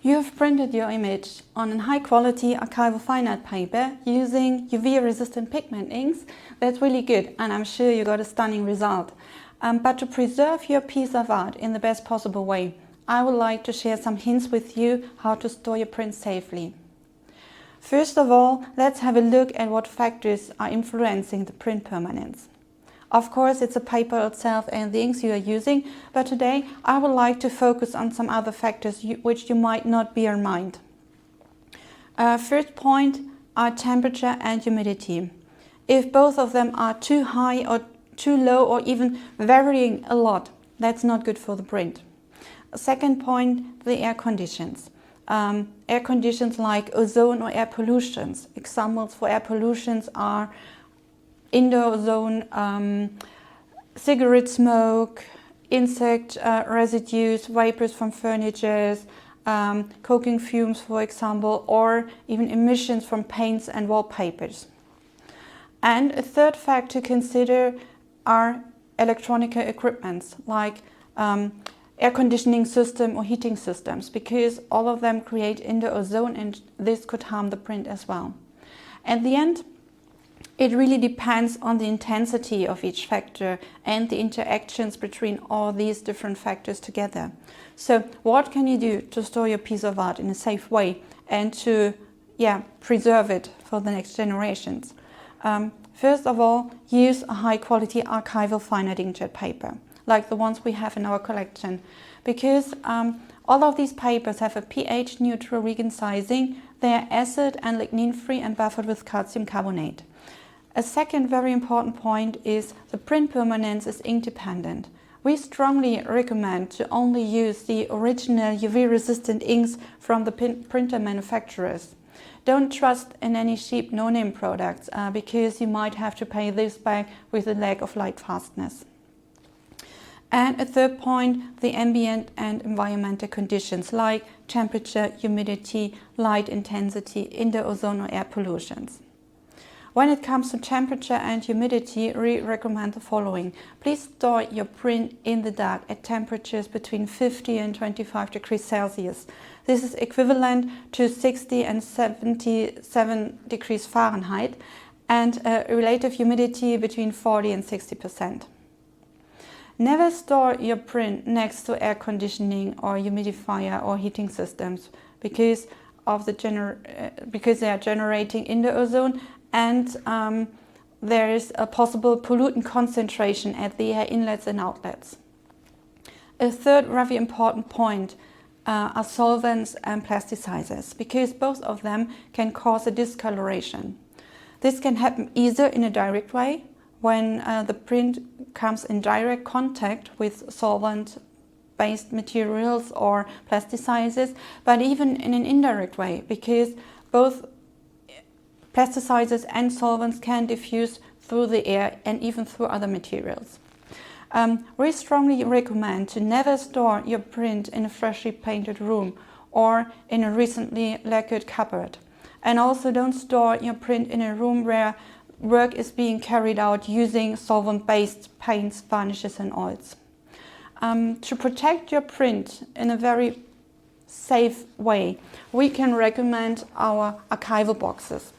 You have printed your image on a high-quality Archival FineArt paper using UV-resistant pigment inks. That's really good, and I'm sure you got a stunning result. But to preserve your piece of art in the best possible way, I would like to share some hints with you how to store your print safely. First of all, let's have a look at what factors are influencing the print permanence. Of course, it's the paper itself and the inks you are using, but today I would like to focus on some other factors which you might not bear in mind. First point are temperature and humidity. If both of them are too high or too low or even varying a lot, that's not good for the print. Second point, the air conditions. Air conditions like ozone or air pollutions. Examples for air pollutions are indoor ozone, cigarette smoke, insect residues, vapors from furniture, coking fumes, for example, or even emissions from paints and wallpapers. And a third fact to consider are electronic equipments like air conditioning system or heating systems, because all of them create indoor ozone and this could harm the print as well. At the end, it really depends on the intensity of each factor and the interactions between all these different factors together. So what can you do to store your piece of art in a safe way and to preserve it for the next generations? First of all, use a high quality Archival FineArt inkjet paper, like the ones we have in our collection, because all of these papers have a pH neutral vegan sizing. They are acid and lignin free and buffered with calcium carbonate. A second very important point is the print permanence is ink dependent. We strongly recommend to only use the original UV resistant inks from the printer manufacturers. Don't trust in any cheap no-name products because you might have to pay this back with a lack of light fastness. And a third point, the ambient and environmental conditions like temperature, humidity, light intensity, indoor ozone or air pollutions. When it comes to temperature and humidity, we recommend the following. Please store your print in the dark at temperatures between 50 and 25 degrees Celsius. This is equivalent to 60 and 77 degrees Fahrenheit and a relative humidity between 40 and 60%. Never store your print next to air conditioning or humidifier or heating systems because they are generating indoor ozone and there is a possible pollutant concentration at the air inlets and outlets. A third very important point are solvents and plasticizers, because both of them can cause a discoloration. This can happen either in a direct way, when the print comes in direct contact with solvent-based materials or plasticizers, but even in an indirect way, because both plasticizers and solvents can diffuse through the air and even through other materials. We strongly recommend to never store your print in a freshly painted room or in a recently lacquered cupboard. And also don't store your print in a room where work is being carried out using solvent-based paints, varnishes and oils. To protect your print in a very safe way, we can recommend our Archival Boxes.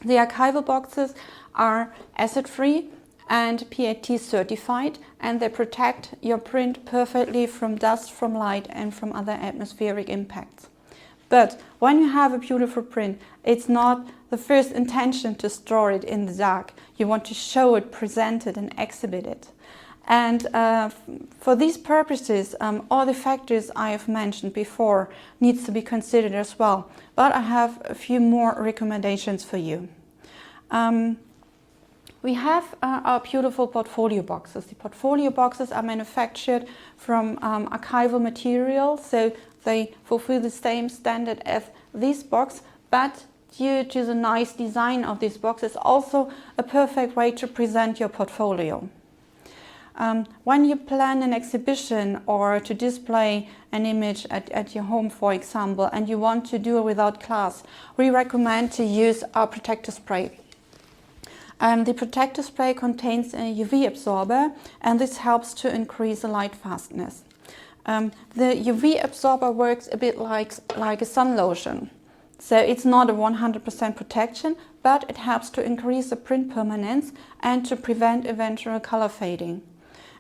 The Archival Boxes are acid-free and PAT certified, and they protect your print perfectly from dust, from light and from other atmospheric impacts. But when you have a beautiful print, it's not the first intention to store it in the dark. You want to show it, present it and exhibit it. And for these purposes, all the factors I have mentioned before needs to be considered as well. But I have a few more recommendations for you. We have our beautiful portfolio boxes. The portfolio boxes are manufactured from archival material, so they fulfill the same standard as this box, but due to the nice design of this box, it's also a perfect way to present your portfolio. When you plan an exhibition or to display an image at your home, for example, and you want to do it without glass, we recommend to use our protector spray. The protector spray contains a UV absorber, and this helps to increase the light fastness. The UV absorber works a bit like a sun lotion. So it's not a 100% protection, but it helps to increase the print permanence and to prevent eventual color fading.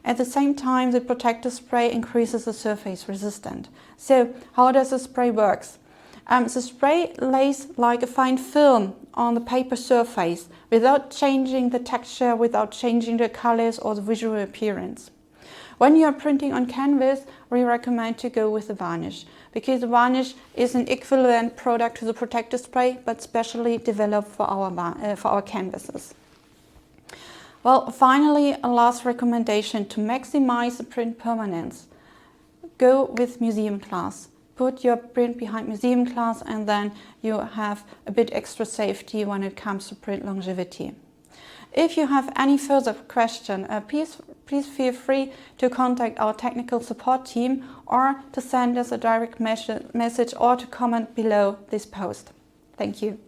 At the same time, the protective spray increases the surface resistance. So how does the spray work? The spray lays like a fine film on the paper surface without changing the texture, without changing the colors or the visual appearance. When you are printing on canvas, we recommend to go with the varnish, because the varnish is an equivalent product to the protective spray, but specially developed for our canvases. Well, finally, a last recommendation to maximize the print permanence. Go with museum glass. Put your print behind museum glass, and then you have a bit extra safety when it comes to print longevity. If you have any further question, please feel free to contact our technical support team or to send us a direct message or to comment below this post. Thank you.